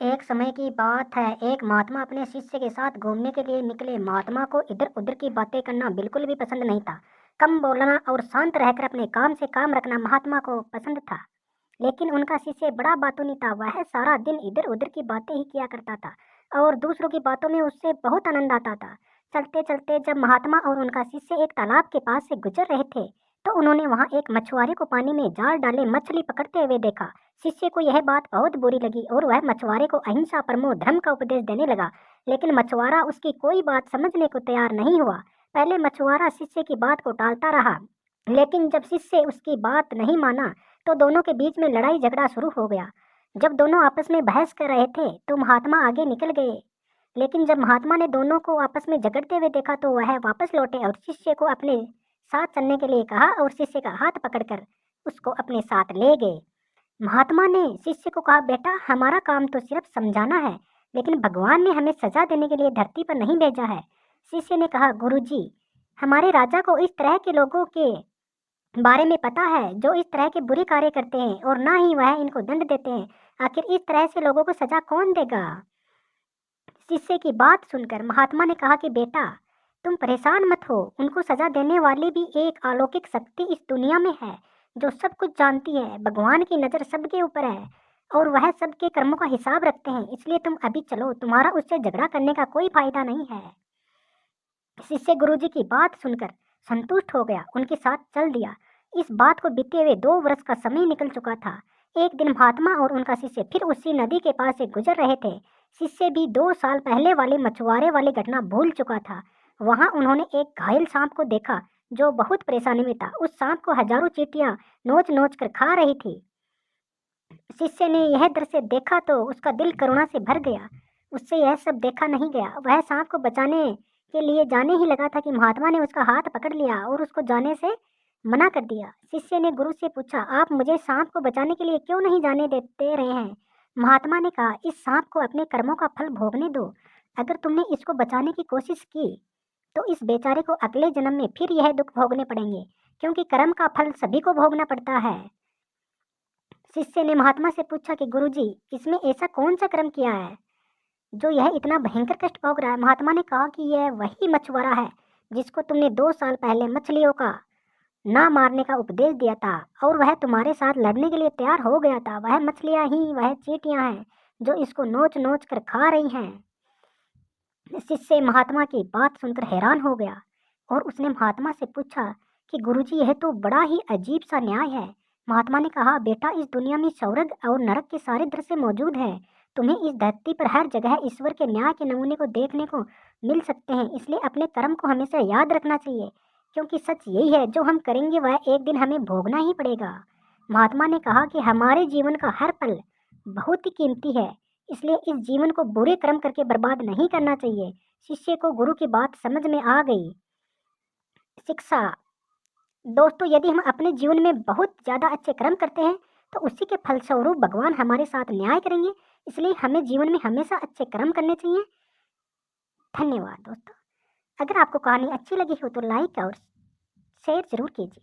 एक समय की बात है, एक महात्मा अपने शिष्य के साथ घूमने के लिए निकले। महात्मा को इधर उधर की बातें करना बिल्कुल भी पसंद नहीं था। कम बोलना और शांत रहकर अपने काम से काम रखना महात्मा को पसंद था। लेकिन उनका शिष्य बड़ा बातूनी था। वह सारा दिन इधर उधर की बातें ही किया करता था और दूसरों की बातों में उससे बहुत आनंद आता था। चलते चलते जब महात्मा और उनका शिष्य एक तालाब के पास से गुजर रहे थे, तो उन्होंने वहां एक मछुआरे को पानी में जाल डाले मछली पकड़ते हुए देखा। शिष्य को यह बात बहुत बुरी लगी और वह मछुआरे को अहिंसा परमो धर्म का उपदेश देने लगा। लेकिन मछुआरा उसकी कोई बात समझने को तैयार नहीं हुआ। पहले मछुआरा शिष्य की बात को टालता रहा, लेकिन जब शिष्य उसकी बात नहीं माना तो दोनों के बीच में लड़ाई झगड़ा शुरू हो गया। जब दोनों आपस में बहस कर रहे थे तो महात्मा आगे निकल गए। लेकिन जब महात्मा ने दोनों को आपस में झगड़ते हुए देखा तो वह वापस लौटे और शिष्य को अपने साथ चलने के लिए कहा और शिष्य का हाथ पकड़कर उसको अपने साथ ले गए। महात्मा ने शिष्य को कहा, बेटा, हमारा काम तो सिर्फ समझाना है, लेकिन भगवान ने हमें सजा देने के लिए धरती पर नहीं भेजा है। शिष्य ने कहा, गुरुजी, हमारे राजा को इस तरह के लोगों के बारे में पता है जो इस तरह के बुरे कार्य करते हैं, और ना ही वह इनको दंड देते हैं। आखिर इस तरह से लोगों को सजा कौन देगा? शिष्य की बात सुनकर महात्मा ने कहा कि बेटा, तुम परेशान मत हो। उनको सजा देने वाली भी एक अलौकिक शक्ति इस दुनिया में है जो सब कुछ जानती है। भगवान की नज़र सबके ऊपर है और वह सबके कर्मों का हिसाब रखते हैं। इसलिए तुम अभी चलो, तुम्हारा उससे झगड़ा करने का कोई फायदा नहीं है। शिष्य गुरुजी की बात सुनकर संतुष्ट हो गया, उनके साथ चल दिया। इस बात को बीते हुए 2 वर्ष का समय निकल चुका था। एक दिन महात्मा और उनका शिष्य फिर उसी नदी के पास से गुजर रहे थे। शिष्य भी 2 साल पहले वाली मछुआरे वाली घटना भूल चुका था। वहां उन्होंने एक घायल सांप को देखा जो बहुत परेशानी में था। उस सांप को हजारों चींटियां नोच नोच कर खा रही थी। शिष्य ने यह दृश्य देखा तो उसका दिल करुणा से भर गया। उससे यह सब देखा नहीं गया। वह सांप को बचाने के लिए जाने ही लगा था कि महात्मा ने उसका हाथ पकड़ लिया और उसको जाने से मना कर दिया। शिष्य ने गुरु से पूछा, आप मुझे सांप को बचाने के लिए क्यों नहीं जाने देते रहे हैं? महात्मा ने कहा, इस सांप को अपने कर्मों का फल भोगने दो। अगर तुमने इसको बचाने की कोशिश की तो इस बेचारे को अगले जन्म में फिर यह दुख भोगने पड़ेंगे, क्योंकि कर्म का फल सभी को भोगना पड़ता है। शिष्य ने महात्मा से पूछा कि गुरुजी, इसमें ऐसा कौन सा कर्म किया है जो यह इतना भयंकर कष्ट भोग रहा है? महात्मा ने कहा कि यह वही मछुआरा है जिसको तुमने 2 साल पहले मछलियों का ना मारने का उपदेश दिया था, और वह तुम्हारे साथ लड़ने के लिए तैयार हो गया था। वह मछलियां ही वह चींटियां हैं जो इसको नोच नोच कर खा रही हैं। शिष्य महात्मा की बात सुनकर हैरान हो गया और उसने महात्मा से पूछा कि गुरुजी, यह तो बड़ा ही अजीब सा न्याय है। महात्मा ने कहा, बेटा, इस दुनिया में स्वर्ग और नरक के सारे दृश्य मौजूद हैं। तुम्हें इस धरती पर हर जगह ईश्वर के न्याय के नमूने को देखने को मिल सकते हैं। इसलिए अपने कर्म को हमेशा याद रखना चाहिए, क्योंकि सच यही है, जो हम करेंगे वह एक दिन हमें भोगना ही पड़ेगा। महात्मा ने कहा कि हमारे जीवन का हर पल बहुत ही कीमती है, इसलिए इस जीवन को बुरे कर्म करके बर्बाद नहीं करना चाहिए। शिष्य को गुरु की बात समझ में आ गई। शिक्षा। दोस्तों, यदि हम अपने जीवन में बहुत ज़्यादा अच्छे कर्म करते हैं तो उसी के फलस्वरूप भगवान हमारे साथ न्याय करेंगे। इसलिए हमें जीवन में हमेशा अच्छे कर्म करने चाहिए। धन्यवाद दोस्तों। अगर आपको कहानी अच्छी लगी हो तो लाइक और शेयर जरूर कीजिए।